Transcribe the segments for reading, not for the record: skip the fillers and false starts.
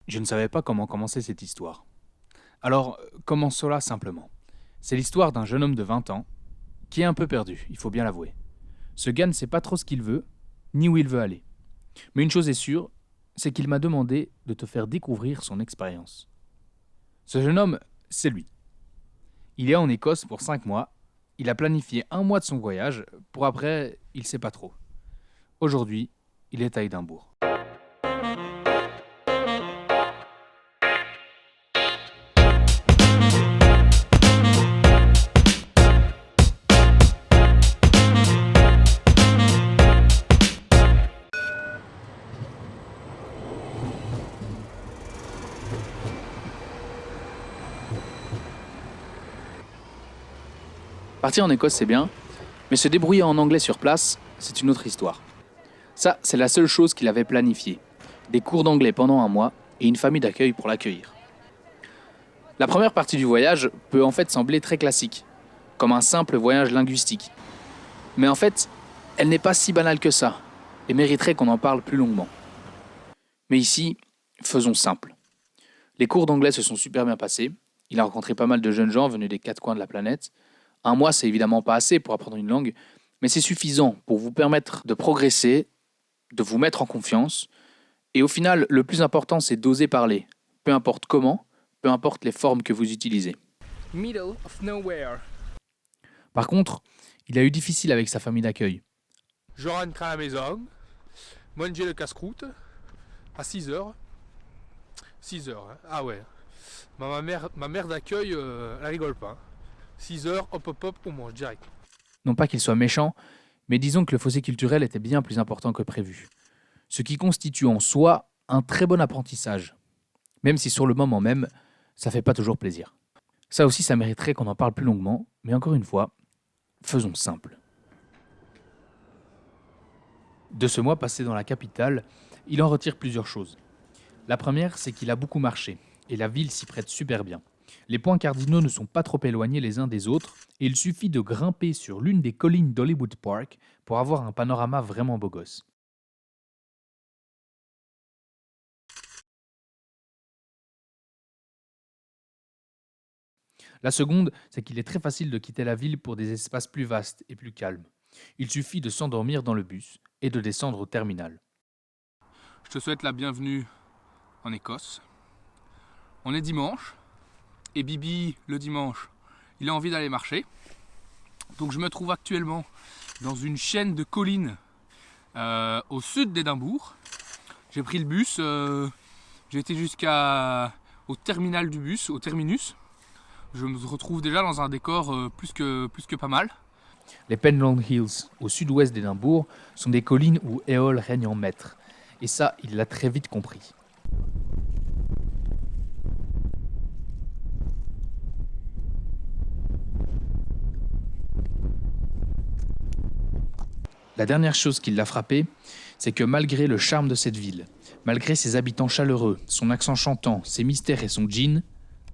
Je ne savais pas comment commencer cette histoire. Alors, commençons-la simplement. C'est l'histoire d'un jeune homme de 20 ans qui est un peu perdu, il faut bien l'avouer. Ce gars ne sait pas trop ce qu'il veut, ni où il veut aller. Mais une chose est sûre, c'est qu'il m'a demandé de te faire découvrir son expérience. Ce jeune homme, c'est lui. Il est en Écosse pour 5 mois, il a planifié 1 mois de son voyage, pour après, il ne sait pas trop. Aujourd'hui, il est à Édimbourg. Partir en Écosse, c'est bien, mais se débrouiller en anglais sur place, c'est une autre histoire. Ça, c'est la seule chose qu'il avait planifiée. Des cours d'anglais pendant 1 mois et une famille d'accueil pour l'accueillir. La première partie du voyage peut en fait sembler très classique, comme un simple voyage linguistique. Mais en fait, elle n'est pas si banale que ça, et mériterait qu'on en parle plus longuement. Mais ici, faisons simple. Les cours d'anglais se sont super bien passés, il a rencontré pas mal de jeunes gens venus des 4 coins de la planète. 1 mois, c'est évidemment pas assez pour apprendre une langue, mais c'est suffisant pour vous permettre de progresser, de vous mettre en confiance. Et au final, le plus important, c'est d'oser parler. Peu importe comment, peu importe les formes que vous utilisez. Middle of nowhere. Par contre, il a eu difficile avec sa famille d'accueil. Je rentre à la maison, manger le casse-croûte à 6h. 6h, hein. Ah ouais. Ma mère d'accueil, elle rigole pas. 6h, hop, on mange direct. Non pas qu'il soit méchant, mais disons que le fossé culturel était bien plus important que prévu. Ce qui constitue en soi un très bon apprentissage. Même si sur le moment même, ça fait pas toujours plaisir. Ça aussi, ça mériterait qu'on en parle plus longuement, mais encore une fois, faisons simple. De ce mois passé dans la capitale, il en retire plusieurs choses. La première, c'est qu'il a beaucoup marché, et la ville s'y prête super bien. Les points cardinaux ne sont pas trop éloignés les uns des autres, et il suffit de grimper sur l'une des collines d'Hollywood Park pour avoir un panorama vraiment beau gosse. La seconde, c'est qu'il est très facile de quitter la ville pour des espaces plus vastes et plus calmes. Il suffit de s'endormir dans le bus et de descendre au terminal. Je te souhaite la bienvenue en Écosse. On est dimanche, et Bibi, le dimanche, il a envie d'aller marcher. Donc je me trouve actuellement dans une chaîne de collines au sud d'Édimbourg. J'ai pris le bus, j'ai été jusqu'au terminal du bus, au terminus. Je me retrouve déjà dans un décor plus que pas mal. Les Penland Hills, au sud-ouest d'Édimbourg, sont des collines où Éole règne en maître. Et ça, il l'a très vite compris. La dernière chose qui l'a frappé, c'est que malgré le charme de cette ville, malgré ses habitants chaleureux, son accent chantant, ses mystères et son djinn,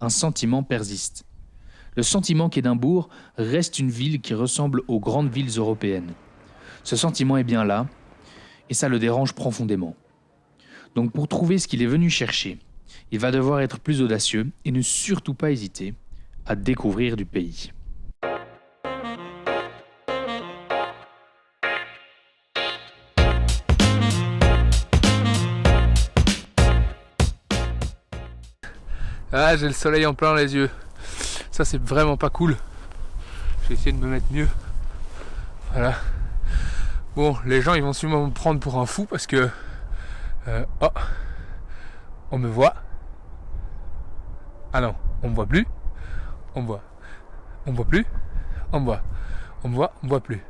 un sentiment persiste. Le sentiment qu'Édimbourg reste une ville qui ressemble aux grandes villes européennes. Ce sentiment est bien là, et ça le dérange profondément. Donc pour trouver ce qu'il est venu chercher, il va devoir être plus audacieux et ne surtout pas hésiter à découvrir du pays. Ah, j'ai le soleil en plein dans les yeux. Ça, c'est vraiment pas cool. Je vais essayer de me mettre mieux. Voilà. Bon, les gens, ils vont sûrement me prendre pour un fou parce que... oh, on me voit. Ah non, on me voit plus. On me voit. On me voit plus. On me voit. On me voit, on me voit plus.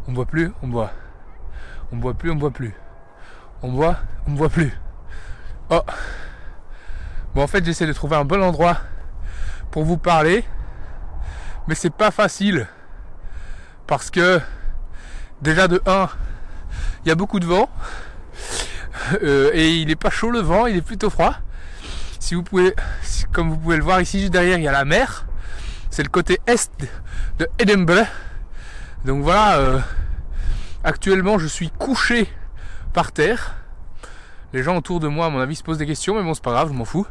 On me voit plus, on me voit. On me voit plus, on me voit plus. On me voit, on me voit plus. Oh. Bon, en fait, j'essaie de trouver un bon endroit pour vous parler, mais c'est pas facile parce que déjà de 1, il y a beaucoup de vent et il est pas chaud le vent, il est plutôt froid. Si vous pouvez, comme vous pouvez le voir ici juste derrière, il y a la mer. C'est le côté est de Édimbourg. Donc voilà, actuellement je suis couché par terre. Les gens autour de moi, à mon avis, se posent des questions, mais bon, c'est pas grave, je m'en fous.